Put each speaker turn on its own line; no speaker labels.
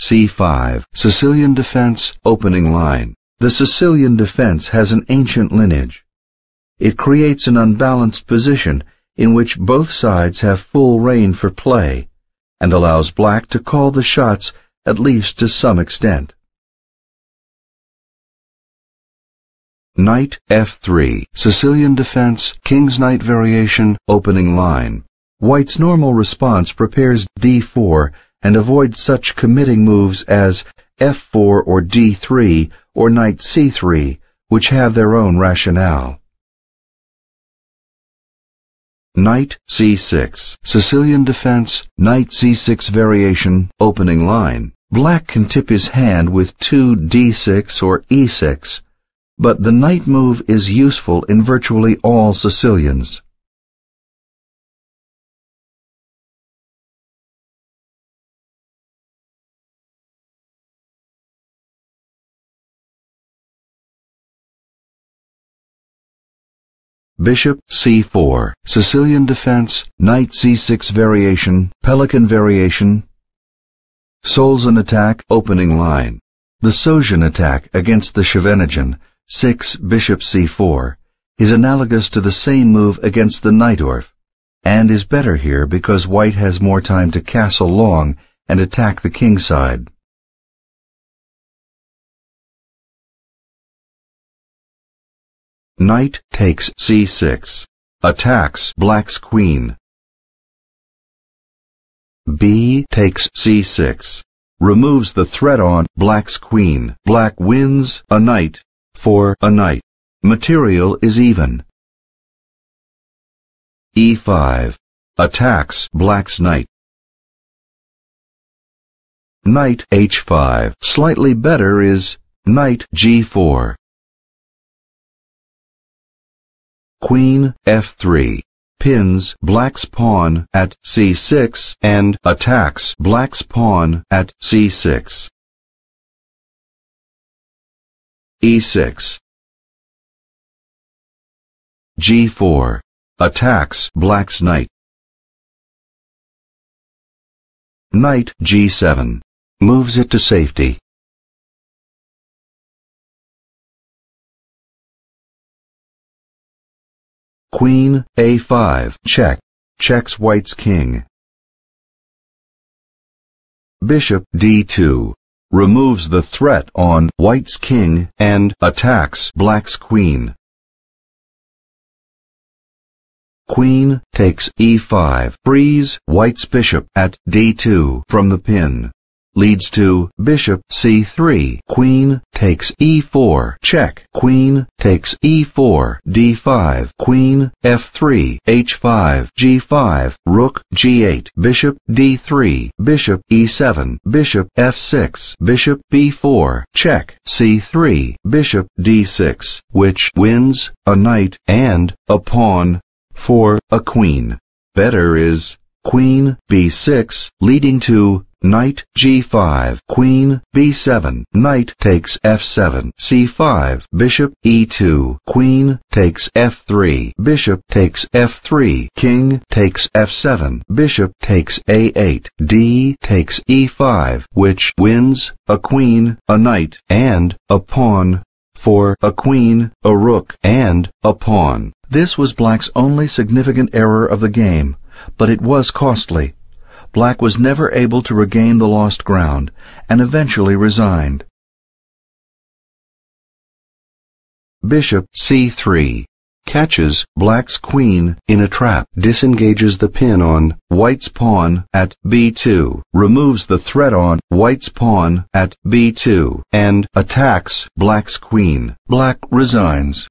C5, Sicilian defense, opening line. The Sicilian defense has an ancient lineage. It creates an unbalanced position in which both sides have full rein for play, and allows black to call the shots at least to some extent. Knight F3, Sicilian defense, king's knight variation, opening line. White's normal response prepares d4 and avoids such committing moves as f4 or d3 or knight c3, which have their own rationale. Knight c6, Sicilian defense, knight c6 variation, opening line. Black can tip his hand with 2 d6 or e6, but the knight move is useful in virtually all Sicilians. Bishop c4, Sicilian defense, knight c6 variation, pelican variation. Solzhen attack, opening line. The Solzhen attack against the Scheveningen, 6 bishop c4, is analogous to the same move against the Najdorf, and is better here because white has more time to castle long and attack the king side. Knight takes c6, attacks black's queen. B takes c6, removes the threat on black's queen. Black wins a knight for a knight. Material is even. E5, attacks black's knight. Knight h5, slightly better is knight g4. Queen f3, pins black's pawn at c6 and attacks black's pawn at c6. e6, g4, attacks black's knight. Knight g7, moves it to safety. Queen a5, check, checks white's king. Bishop d2, removes the threat on white's king and attacks black's queen. Queen takes e5, frees white's bishop at d2 from the pin. Leads to bishop c3. Queen takes e4, check. Queen takes e4, d5. Queen f3, h5, g5, rook g8, bishop d3, bishop e7, bishop f6, bishop b4, check. c3, bishop d6, which wins a knight and a pawn for a queen. Better is queen b6, leading to knight g5, queen b7, knight takes f7, c5, bishop e2, queen takes f3, bishop takes f3, king takes f7, bishop takes a8, d takes e5, which wins a queen, a knight, and a pawn for a queen, a rook, and a pawn. This was black's only significant error of the game, but it was costly. Black was never able to regain the lost ground, and eventually resigned. Bishop c3 catches black's queen in a trap, disengages the pin on white's pawn at b2, removes the threat on white's pawn at b2, and attacks black's queen. Black resigns.